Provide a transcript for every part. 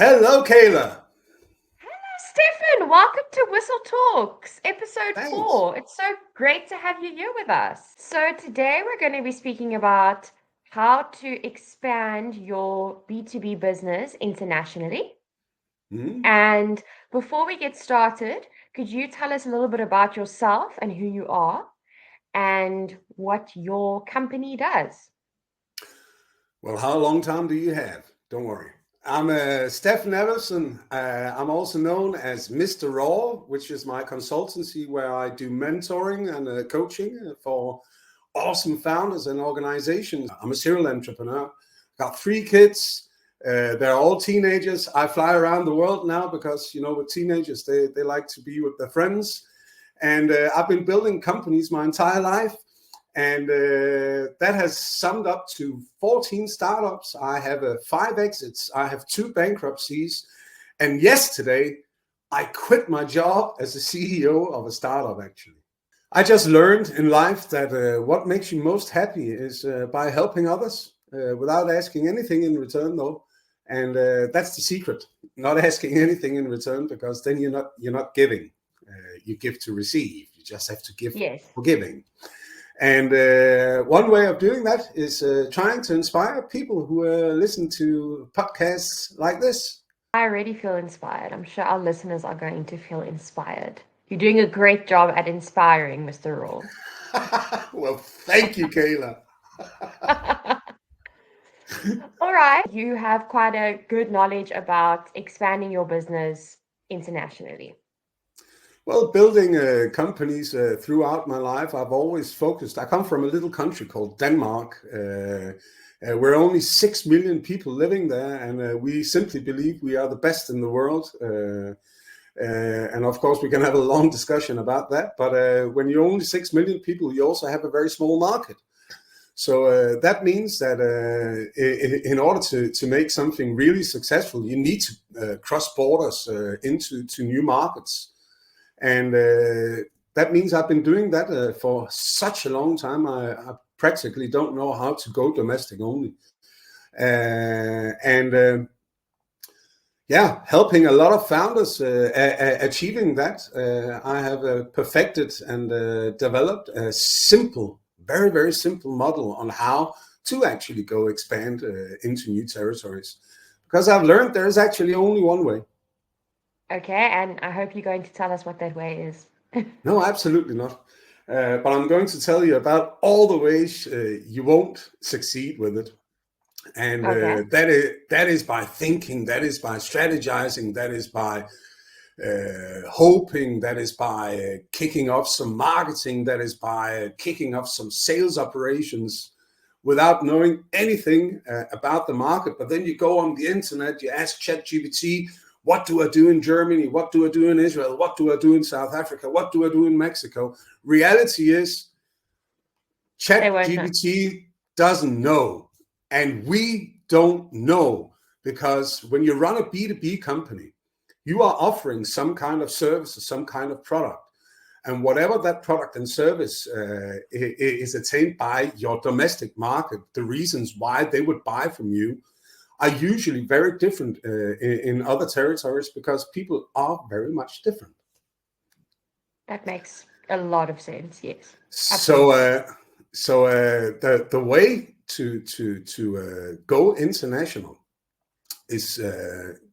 Hello, Kayla. Stefan, welcome to Whistle Talks, episode Thanks. 4. It's so great to have you here with us. So, today we're going to be speaking about how to expand your B2B business internationally. Hmm? And before we get started, could you tell us a little bit about yourself and who you are and what your company does? Well, how long time do you have? Don't worry. I'm Stefan Avivson. I'm also known as Mr. Raw, which is my consultancy where I do mentoring and coaching for awesome founders and organizations. I'm a serial entrepreneur. Got 3 kids. They're all teenagers. I fly around the world now because, with teenagers, they like to be with their friends. And I've been building companies my entire life. And that has summed up to 14 startups. I have 5 exits. I have 2 bankruptcies. And yesterday, I quit my job as a CEO of a startup, actually. I just learned in life that what makes you most happy is by helping others without asking anything in return, though. And that's the secret, not asking anything in return, because then you're not giving. You give to receive. You just have to give Yes, for giving. And one way of doing that is trying to inspire people who listen to podcasts like this. I already feel inspired. I'm sure our listeners are going to feel inspired. You're doing a great job at inspiring, Mr. Raw. Well, thank you, Kayla. All right. You have quite a good knowledge about expanding your business internationally. Well, building companies throughout my life, I've always focused. I come from a little country called Denmark. We're only 6 million people living there, and we simply believe we are the best in the world. And of course, we can have a long discussion about that. But when you're only 6 million people, you also have a very small market. So that means that in order to make something really successful, you need to cross borders into new markets. And that means I've been doing that for such a long time. I practically don't know how to go domestic only. And yeah, helping a lot of founders achieving that. I have perfected and developed a simple, very, very simple model on how to actually go expand into new territories. Because I've learned there is actually only one way. Okay. And I hope you're going to tell us what that way is. No, absolutely not. But I'm going to tell you about all the ways you won't succeed with it. And Okay. that is by thinking, that is by strategizing, that is by hoping, that is by kicking off some marketing, that is by kicking off some sales operations without knowing anything about the market. But then you go on the internet, you ask ChatGPT, what do I do in Germany? What do I do in Israel? What do I do in South Africa? What do I do in Mexico? Reality is They won't know. ChatGPT doesn't know. And we don't know, because when you run a B2B company, you are offering some kind of service or some kind of product. And whatever that product and service is attained by your domestic market, the reasons why they would buy from you are usually very different in other territories, because people are very much different. That makes a lot of sense. Yes. So, Absolutely. the way to go international is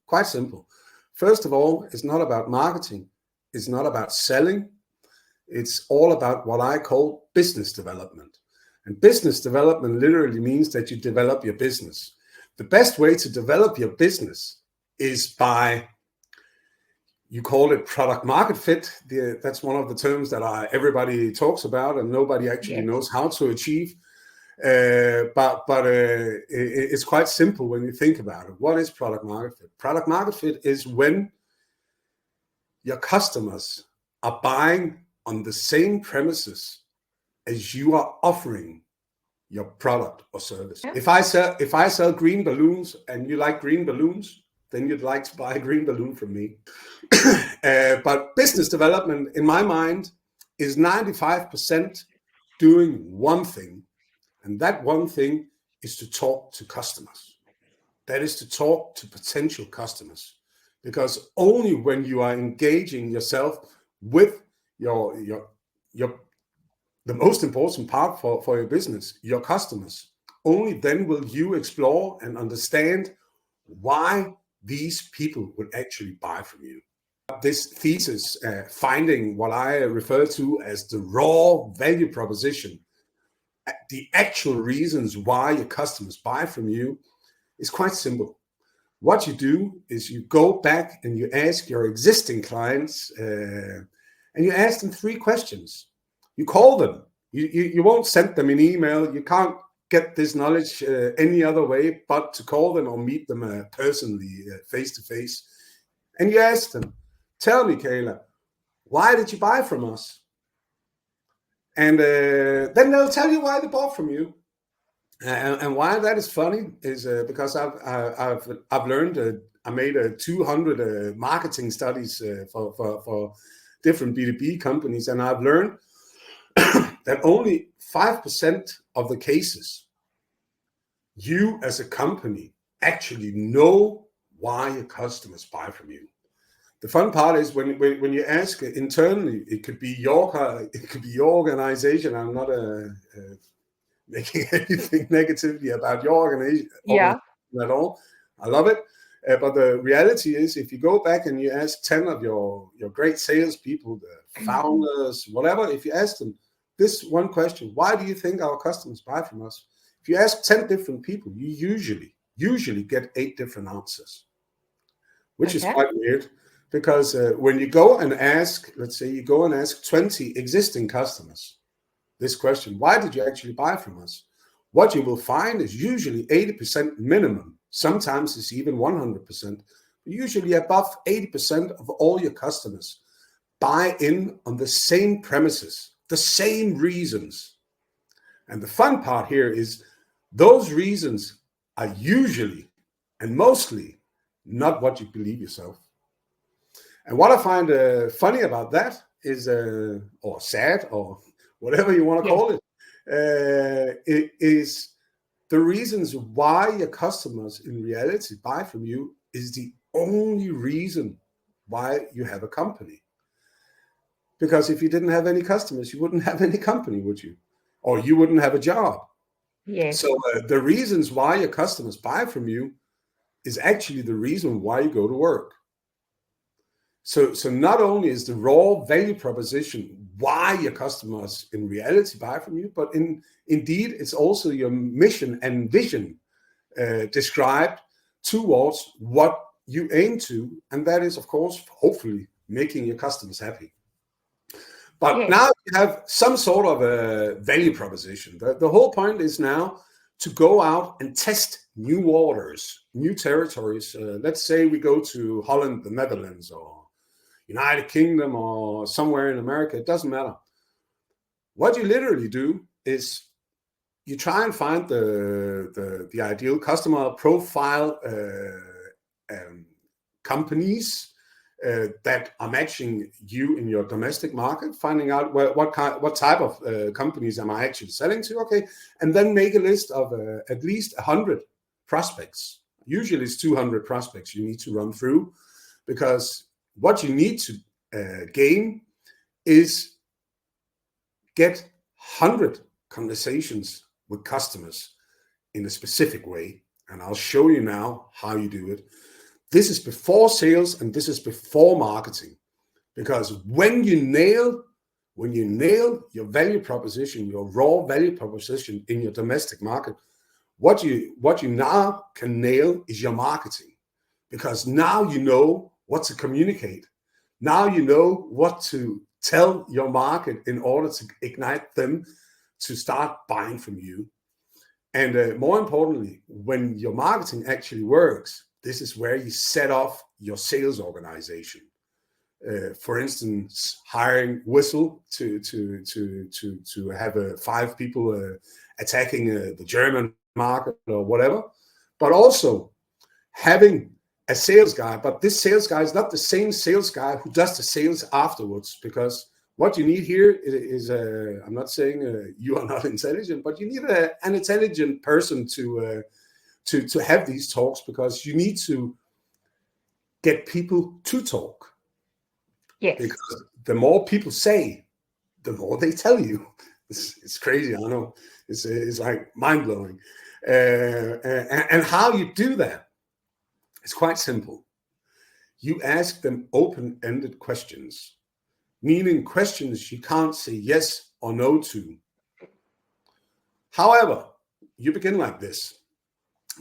quite simple. First of all, it's not about marketing. It's not about selling. It's all about what I call business development. And business development literally means that you develop your business. The best way to develop your business is by, you call it product market fit. That's one of the terms that everybody talks about and nobody actually Yes. knows how to achieve. But it's quite simple when you think about it. What is product market fit? Product market fit is when your customers are buying on the same premises as you are offering your product or service. Yeah. If I sell green balloons and you like green balloons, then you'd like to buy a green balloon from me. But business development, in my mind, is 95% doing one thing, and that one thing is to talk to customers. that is to talk to potential customers, because only when you are engaging yourself with your the most important part for your business, your customers, only then will you explore and understand why these people would actually buy from you. This thesis, finding what I refer to as the raw value proposition, the actual reasons why your customers buy from you, is quite simple. What you do is you go back and you ask your existing clients, and you ask them 3 questions. You call them. You won't send them an email. You can't get this knowledge any other way but to call them or meet them personally, face to face. And you ask them, tell me, Kayla, why did you buy from us? And then they'll tell you why they bought from you. And why that is funny is because I've learned. I made 200 marketing studies for different B2B companies, and I've learned that only 5% of the cases you as a company actually know why your customers buy from you. The fun part is when you ask internally, it could be your organization. I'm not making anything negatively about your organization at all. I love it. But the reality is, if you go back and you ask 10 of your great salespeople, the founders, whatever, if you ask them this one question, why do you think our customers buy from us? If you ask 10 different people, you usually get 8 different answers, which is quite weird. Because when you go and ask, let's say you go and ask 20 existing customers this question, why did you actually buy from us? What you will find is usually 80% minimum. Sometimes it's even 100%. Usually above 80% of all your customers buy in on the same premises, the same reasons. And the fun part here is those reasons are usually and mostly not what you believe yourself. And what I find funny about that is, or sad, or whatever you want to call it, it is the reasons why your customers in reality buy from you is the only reason why you have a company. Because if you didn't have any customers, you wouldn't have any company, would you? Or you wouldn't have a job. Yes. So the reasons why your customers buy from you is actually the reason why you go to work. So not only is the raw value proposition why your customers in reality buy from you, but indeed it's also your mission and vision described towards what you aim to, and that is, of course, hopefully making your customers happy. But now you have some sort of a value proposition. The whole point is now to go out and test new waters, new territories. Let's say we go to Holland, the Netherlands, or United Kingdom, or somewhere in America. It doesn't matter. What you literally do is you try and find the ideal customer profile companies that are matching you in your domestic market, finding out what type of companies am I actually selling to, okay, and then make a list of at least 100 prospects. Usually it's 200 prospects you need to run through, because what you need to gain is get 100 conversations with customers in a specific way. And I'll show you now how you do it. This is before sales and this is before marketing. Because when you nail your value proposition, your raw value proposition in your domestic market, what you now can nail is your marketing. Because now you know what to communicate. Now you know what to tell your market in order to ignite them to start buying from you. And more importantly, when your marketing actually works, this is where you set off your sales organization. For instance, hiring Whistle to have 5 people attacking the German market or whatever, but also having a sales guy. But this sales guy is not the same sales guy who does the sales afterwards, because what you need here is I'm not saying you are not intelligent, but you need an intelligent person to to have these talks, because you need to get people to talk. Yes. Because the more people say, the more they tell you. It's crazy, I know. It's like mind-blowing. And how you do that, it's quite simple. You ask them open-ended questions, meaning questions you can't say yes or no to. However, you begin like this.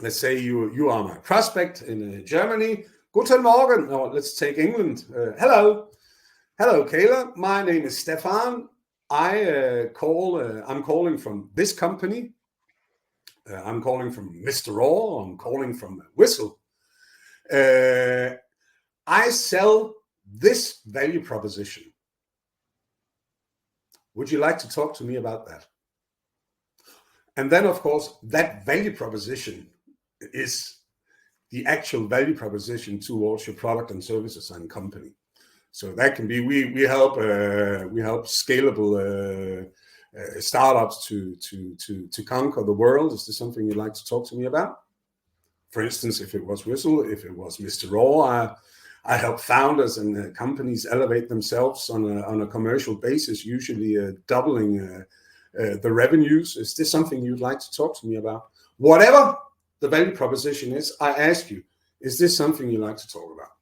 Let's say you are my prospect in Germany. Guten Morgen. Or let's take England. Hello, Kayla. My name is Stefan. I'm calling from this company. I'm calling from Mr. Raw. I'm calling from Whistle. I sell this value proposition. Would you like to talk to me about that? And then, of course, that value proposition is the actual value proposition towards your product and services and company. So that can be we help scalable startups to conquer the world. Is this something you'd like to talk to me about? For instance, if it was Whistle, if it was Mr. Raw, I help founders and companies elevate themselves on a commercial basis, usually doubling the revenues. Is this something you'd like to talk to me about? Whatever the value proposition is, I ask you, is this something you'd like to talk about?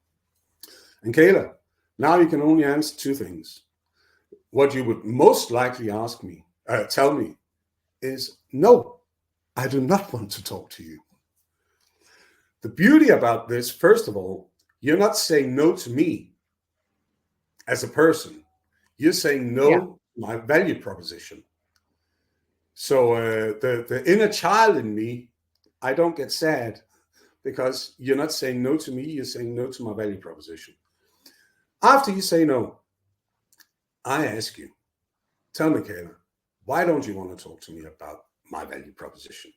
And Kayla, now you can only answer two things. What you would most likely tell me is, no, I do not want to talk to you. The beauty about this, first of all, you're not saying no to me as a person. You're saying no to my value proposition. So the inner child in me, I don't get sad because you're not saying no to me, you're saying no to my value proposition. After you say no, I ask you, tell me, Kayla, why don't you want to talk to me about my value proposition?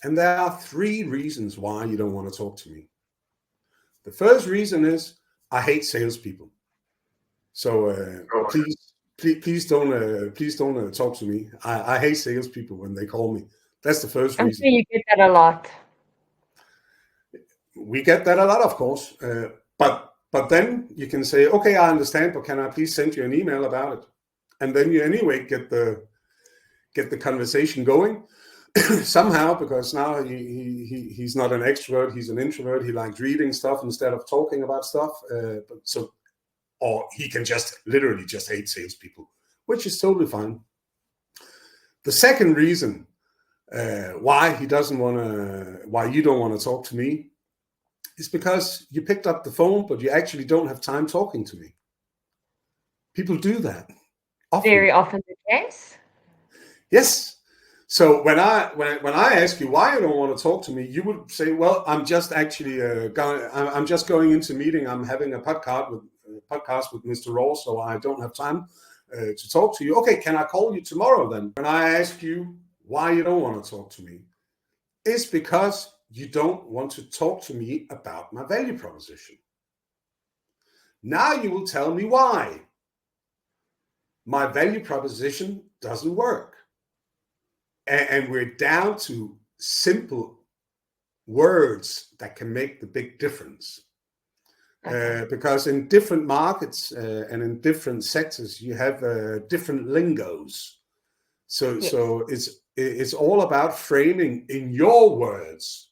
And there are three reasons why you don't want to talk to me. The first reason is I hate salespeople. So please don't talk to me. I hate salespeople when they call me. That's the first reason. I'm sure you get that a lot. We get that a lot, of course. But then you can say, okay, I understand, but can I please send you an email about it? And then you anyway get the conversation going somehow, because now he's not an extrovert, he's an introvert. He likes reading stuff instead of talking about stuff. Or he can literally just hate salespeople, which is totally fine. The second reason why you don't want to talk to me is because you picked up the phone, but you actually don't have time talking to me. People do that. Often. Very often the case. Yes. So when I ask you why you don't want to talk to me, you would say, well, I'm just actually I'm just going into a meeting. I'm having a podcast with Mr. Raw, so I don't have time to talk to you. Okay, can I call you tomorrow then? When I ask you why you don't want to talk to me, it's because you don't want to talk to me about my value proposition. Now you will tell me why. My value proposition doesn't work. And we're down to simple words that can make the big difference. Because in different markets and in different sectors, you have different lingos. So it's all about framing in your words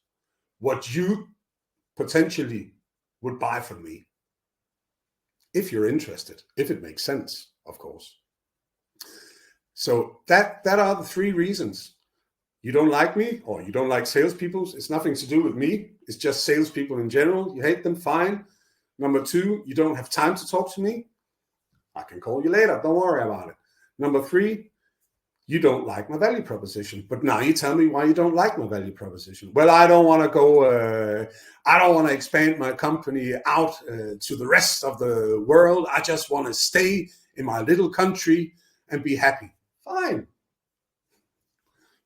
what you potentially would buy from me. If you're interested, if it makes sense, of course. So that are the three reasons. You don't like me, or you don't like salespeople. It's nothing to do with me. It's just salespeople in general. You hate them, fine. Number two, you don't have time to talk to me. I can call you later. Don't worry about it. Number three, you don't like my value proposition. But now you tell me why you don't like my value proposition. Well, I don't want to expand my company out to the rest of the world. I just want to stay in my little country and be happy. Fine.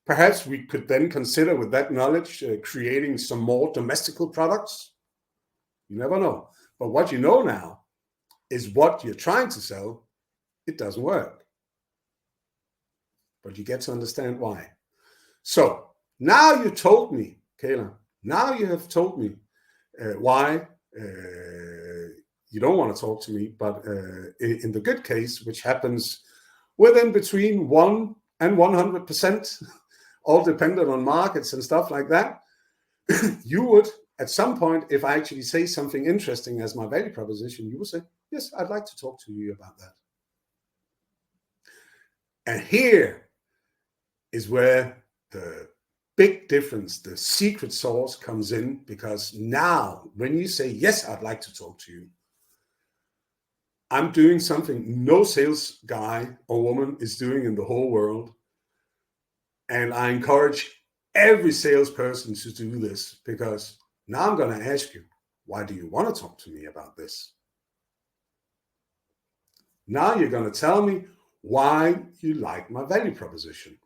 Perhaps we could then consider, with that knowledge, creating some more domestical products. You never know. But what you know now is what you're trying to sell, it doesn't work. But you get to understand why. So now you told me Kayla, now you have told me why you don't want to talk to me, but in the good case, which happens within between 1 and 100%, all dependent on markets and stuff like that, you would, at some point, if I actually say something interesting as my value proposition, you would say, yes, I'd like to talk to you about that. And here is where the big difference, the secret sauce comes in, because now when you say, yes, I'd like to talk to you, I'm doing something no sales guy or woman is doing in the whole world. And I encourage every salesperson to do this, because now I'm going to ask you, why do you want to talk to me about this? Now you're going to tell me why you like my value proposition.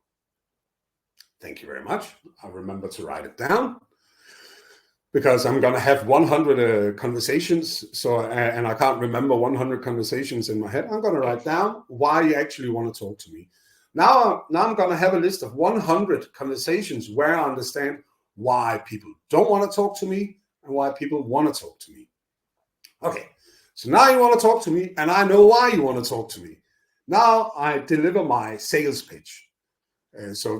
Thank you very much. I'll remember to write it down, because I'm going to have 100 conversations. And I can't remember 100 conversations in my head. I'm going to write down why you actually want to talk to me. Now I'm going to have a list of 100 conversations where I understand why people don't want to talk to me and why people want to talk to me. Okay, so now you want to talk to me, and I know why you want to talk to me. Now I deliver my sales pitch. So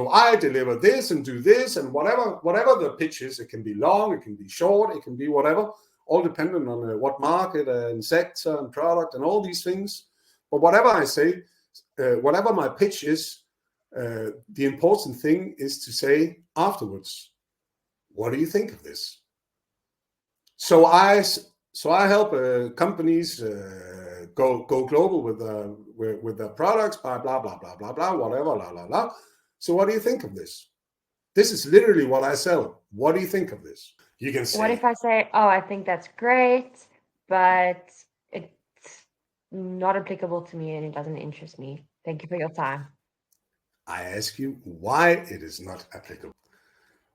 I deliver this and do this and whatever the pitch is. It can be long, it can be short, it can be whatever, all dependent on what market and sector and product and all these things. But whatever I say, whatever my pitch is, the important thing is to say afterwards, what do you think of this? So I help companies go global with their products, blah blah blah blah blah blah, whatever, la la la. So what do you think of this? This is literally what I sell. What do you think of this? You can say. What if I say, oh, I think that's great, but it's not applicable to me and it doesn't interest me. Thank you for your time. I ask you why it is not applicable.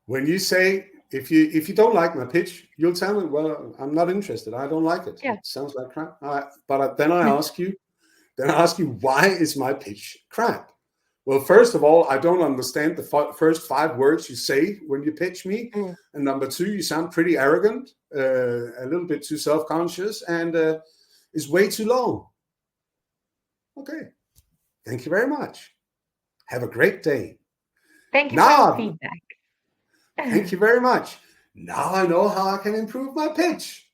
When you say, if you don't like my pitch, you'll tell me, well, I'm not interested. I don't like it. Yeah. It sounds like crap. But then I ask you, why is my pitch crap? Well, first of all, I don't understand the first 5 words you say when you pitch me. Mm. And number 2, you sound pretty arrogant, a little bit too self-conscious, and it's way too long. Okay. Thank you very much. Have a great day. Thank you for your feedback. Thank you very much. Now I know how I can improve my pitch.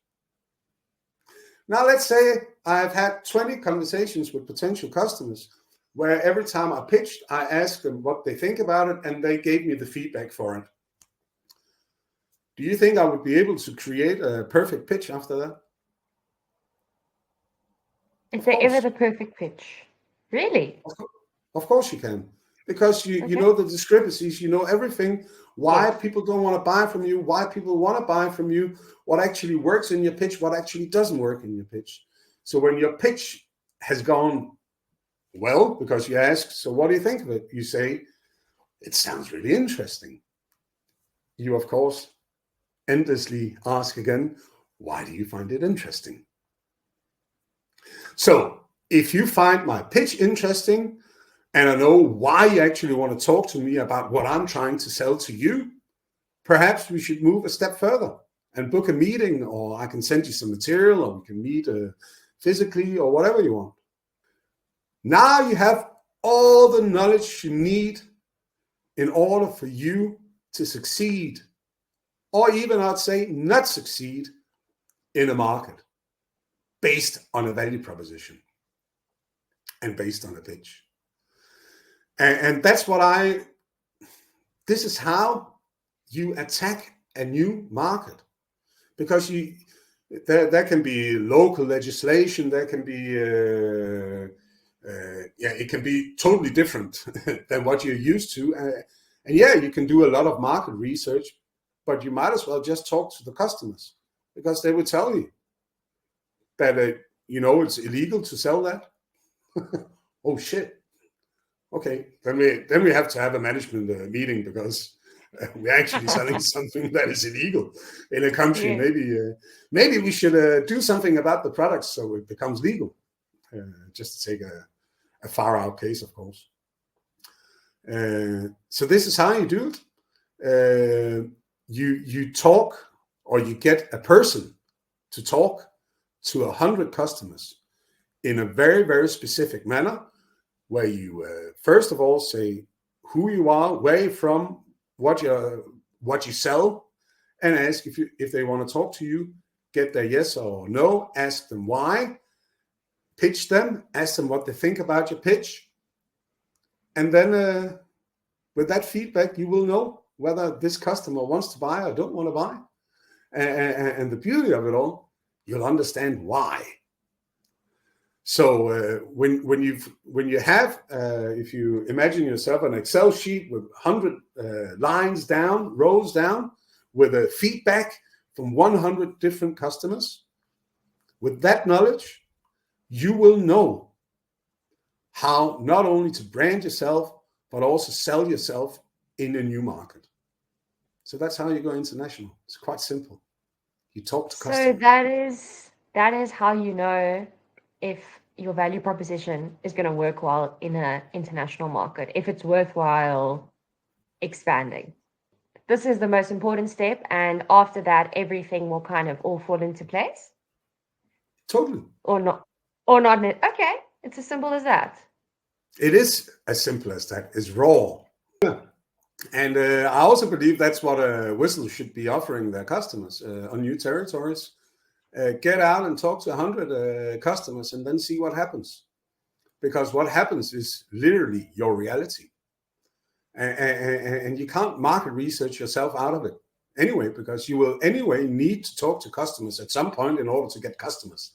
Now let's say I've had 20 conversations with potential customers where every time I pitched, I asked them what they think about it, and they gave me the feedback for it. Do you think I would be able to create a perfect pitch after that? Is there ever the perfect pitch? Really? Of course you can. Because you know the discrepancies, you know everything, why people don't want to buy from you, why people want to buy from you, what actually works in your pitch, what actually doesn't work in your pitch. So when your pitch has gone well, because you ask, so what do you think of it? You say, it sounds really interesting. You, of course, endlessly ask again, why do you find it interesting? So if you find my pitch interesting, and I know why you actually want to talk to me about what I'm trying to sell to you, perhaps we should move a step further and book a meeting, or I can send you some material, or we can meet physically, or whatever you want. Now you have all the knowledge you need in order for you to succeed, or even I'd say not succeed in a market based on a value proposition and based on a pitch. And that's this is how you attack a new market, because there can be local legislation, there can be, it can be totally different than what you're used to. And you can do a lot of market research, but you might as well just talk to the customers, because they will tell you that, it's illegal to sell that. Oh, shit. Okay, then we have to have a management meeting, because we're actually selling something that is illegal in a country. Yeah. Maybe we should do something about the products so it becomes legal. Just to take a far out case, of course. So this is how you do it. you talk, or you get a person to talk to 100 customers in a very, very specific manner, where you first of all say who you are, where you're from, what you sell, and ask if they want to talk to you. Get their yes or no. Ask them why. Pitch them. Ask them what they think about your pitch, and then with that feedback, you will know whether this customer wants to buy or don't want to buy. And the beauty of it all, you'll understand why. So when you have, if you imagine yourself an Excel sheet with 100 lines down, rows down, with a feedback from 100 different customers, with that knowledge, you will know how not only to brand yourself, but also sell yourself in a new market. So that's how you go international. It's quite simple. You talk to customers. So that is how you know if your value proposition is going to work well in an international market, if it's worthwhile expanding. This is the most important step, and after that, everything will kind of all fall into place. Totally. Or not. Okay, it's as simple as that. It is as simple as that. It's raw. And I also believe that's what Whistle should be offering their customers on new territories. Get out and talk to 100 customers and then see what happens. Because what happens is literally your reality. And you can't market research yourself out of it anyway, because you will anyway need to talk to customers at some point in order to get customers.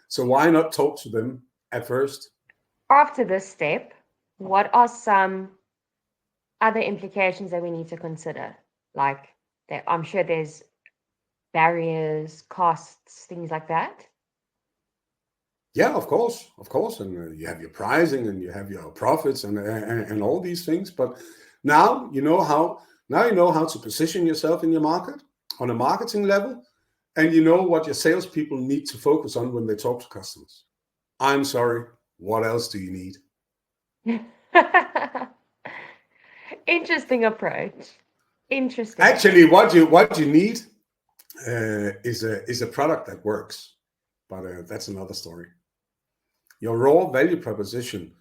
So why not talk to them at first? After this step, what are some other implications that we need to consider? Like, I'm sure there's barriers, costs, things like that. Yeah, of course, and you have your pricing and you have your profits and all these things. But now you know how to position yourself in your market on a marketing level, and you know what your salespeople need to focus on when they talk to customers. I'm sorry, what else do you need? Interesting approach. Interesting. Actually, what you need is a product that works, but that's another story. Your raw value proposition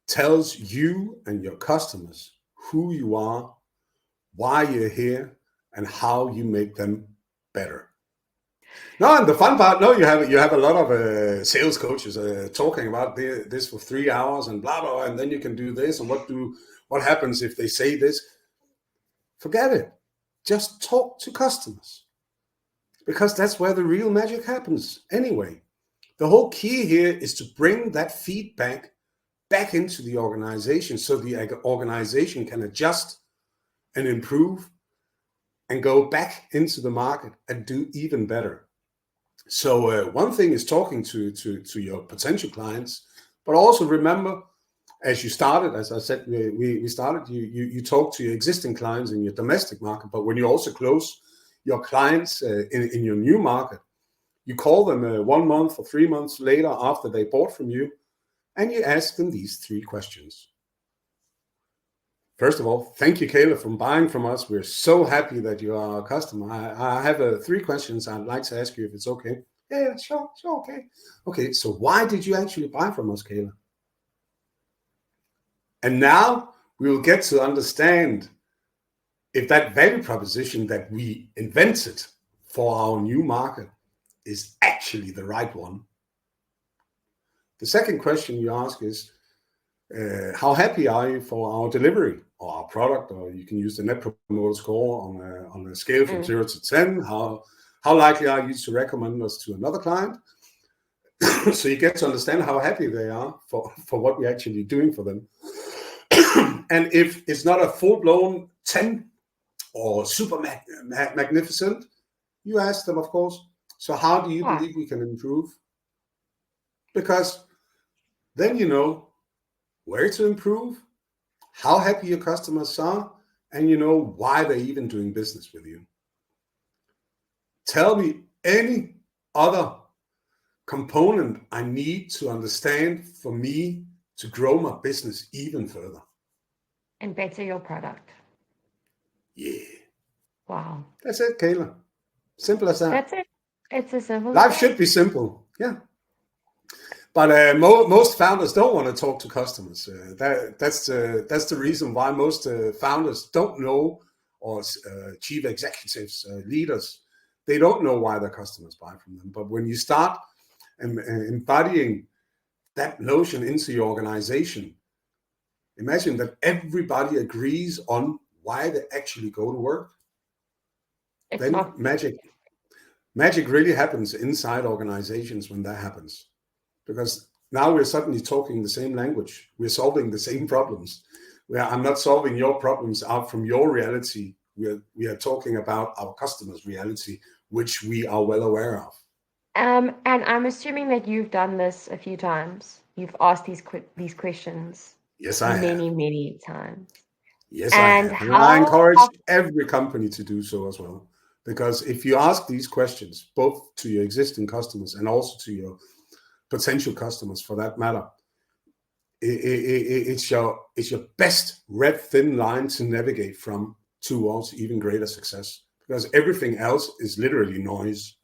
tells you and your customers who you are, why you're here, and how you make them better. No, and the fun part, no, you have a lot of sales coaches talking about this for 3 hours and blah blah, and then you can do this, and what happens if they say this? Forget it. Just talk to customers, because that's where the real magic happens anyway. The whole key here is to bring that feedback back into the organization so the organization can adjust and improve and go back into the market and do even better. So one thing is talking to your potential clients, but also remember, as you started, as I said, we started, you talk to your existing clients in your domestic market, but when you also close your clients in your new market, you call them 1 month or 3 months later after they bought from you, and you ask them these 3 questions. First of all, thank you, Kayla, for buying from us. We're so happy that you are a customer. I have 3 questions I'd like to ask you, if it's okay. Yeah, sure, okay. Okay, so why did you actually buy from us, Kayla? And now we will get to understand if that value proposition that we invented for our new market is actually the right one. The second question you ask is, how happy are you for our delivery or our product? Or you can use the Net Promoter Score on a scale from 0 to 10. How likely are you to recommend us to another client? So you get to understand how happy they are for what we're actually doing for them. And if it's not a full-blown 10 or super magnificent, you ask them, of course, so how do you believe we can improve? Because then you know where to improve, how happy your customers are, and you know why they're even doing business with you. Tell me any other component I need to understand for me to grow my business even further. And better your product. Yeah. Wow. That's it, Kayla. Simple as that. That's it. It's as simple as Life that. should be simple. Yeah. But most founders don't want to talk to customers. That's the reason why most founders don't know, or chief executives, leaders, they don't know why their customers buy from them. But when you start embodying that notion into your organization, imagine that everybody agrees on why they actually go to work. It's Then not magic really happens inside organizations when that happens. Because now we're suddenly talking the same language. We're solving the same problems. I'm not solving your problems out from your reality. We are talking about our customers' reality, which we are well aware of. And I'm assuming that you've done this a few times. You've asked these questions Yes, I have. many times. Yes, I And have. And I encourage how every company to do so as well. Because if you ask these questions, both to your existing customers and also to your potential customers for that matter, it's your best red thin line to navigate from towards even greater success, because everything else is literally noise.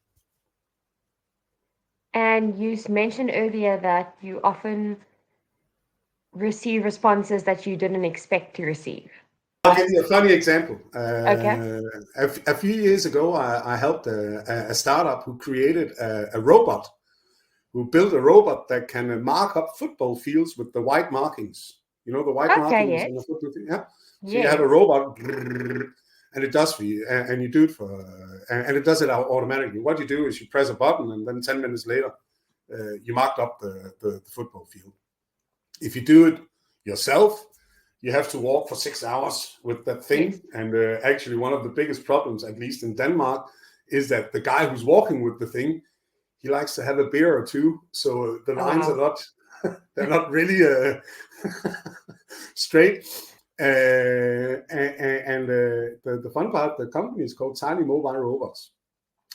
And you mentioned earlier that you often receive responses that you didn't expect to receive. I'll give you a funny example. Okay. A few years ago, I helped a startup who created a robot, who built a robot that can mark up football fields with the white markings. You know, the white Okay, markings yes. on the football field? Yeah. So you have a Yes. robot, and it does for you, and you do it for, and it does it automatically. What you do is you press a button, and then 10 minutes later, you marked up the football field. If you do it yourself, you have to walk for 6 hours with that thing. Yes. And actually, one of the biggest problems, at least in Denmark, is that the guy who's walking with the thing, he likes to have a beer or two. So the Oh, lines are wow. they're not really straight. The fun part, the company is called Tiny Mobile Robots.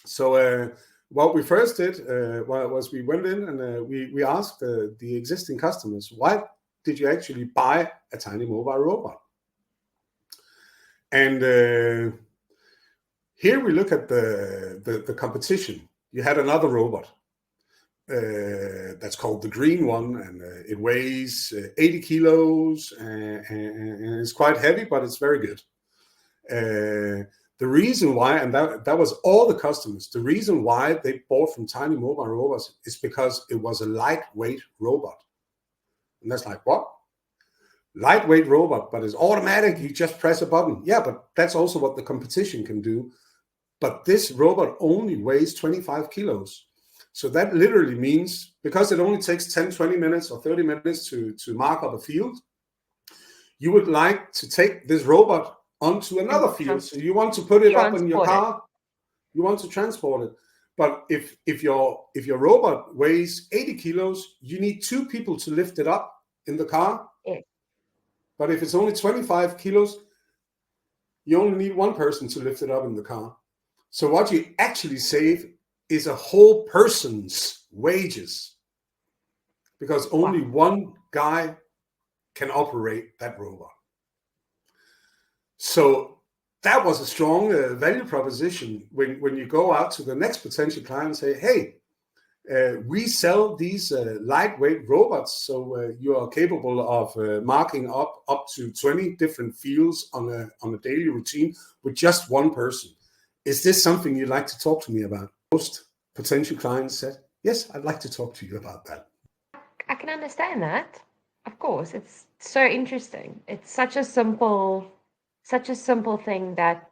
So what we first did was we went in and we asked the existing customers, why did you actually buy a tiny mobile robot? And here we look at the competition. You had another robot that's called the green one, and it weighs 80 kilos and it's quite heavy, but it's very good. The reason why, and that was all the customers, the reason why they bought from Tiny Mobile Robots is because it was a lightweight robot. And that's like, what? Lightweight robot, but it's automatic. You just press a button. Yeah, but that's also what the competition can do. But this robot only weighs 25 kilos. So that literally means, because it only takes 10, 20 minutes or 30 minutes to mark up a field, you would like to take this robot onto another field. So you want to put it up in your car. You want to transport it. But if your robot weighs 80 kilos, you need 2 people to lift it up in the car. Yes. But if it's only 25 kilos, you only need 1 person to lift it up in the car. So what you actually save is a whole person's wages, because only one guy can operate that robot. So that was a strong value proposition when you go out to the next potential client and say, hey, we sell these lightweight robots, so you are capable of marking up to 20 different fields on a daily routine with just 1 person. Is this something you'd like to talk to me about? Most potential clients said, yes, I'd like to talk to you about that. I can understand that. Of course, it's so interesting. It's such a simple thing that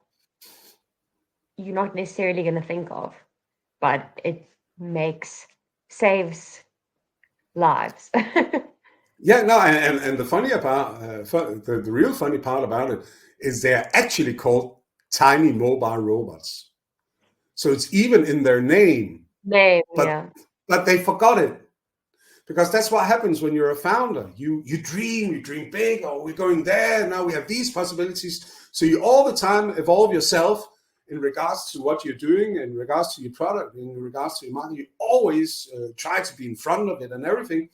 you're not necessarily going to think of, but it saves lives. Yeah, no, and the funny part, the real funny part about it is they're actually called tiny mobile robots. So it's even in their name, but they forgot it, because that's what happens when you're a founder. You dream big. Oh, we're going there now. We have these possibilities. So you all the time evolve yourself in regards to what you're doing, in regards to your product, in regards to your market. You always try to be in front of it and everything.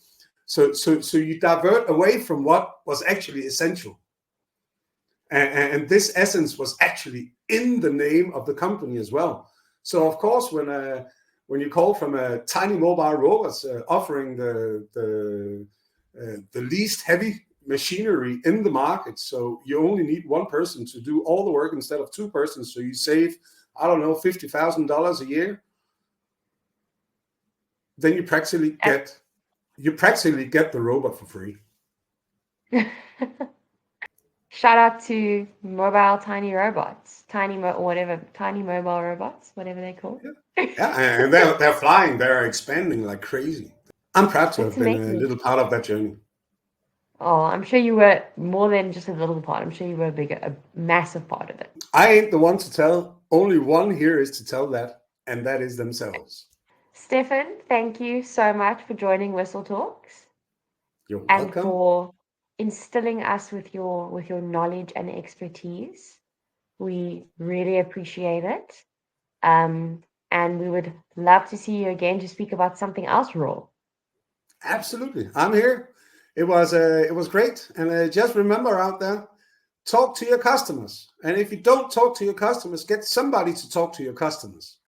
So you divert away from what was actually essential. And this essence was actually in the name of the company as well. So of course, when you call from a tiny mobile robots offering the least heavy machinery in the market, so you only need one person to do all the work instead of two persons, so you save, I don't know, $50,000 a year, then you practically get the robot for free. Shout out to mobile tiny robots, tiny mobile robots, whatever they're called. Yeah, and they're flying, they're expanding like crazy. I'm proud to have been a amazing. little part of that journey. Oh, I'm sure you were more than just a little part. I'm sure you were a massive part of it. I ain't the one to tell. Only one here is to tell that, and that is themselves. Stefan, thank you so much for joining Whistle Talks. You're and welcome. for instilling us with your knowledge and expertise. We really appreciate it. And we would love to see you again to speak about something else raw. Absolutely. I'm here. It was great. And just remember out there, talk to your customers. And if you don't talk to your customers, get somebody to talk to your customers.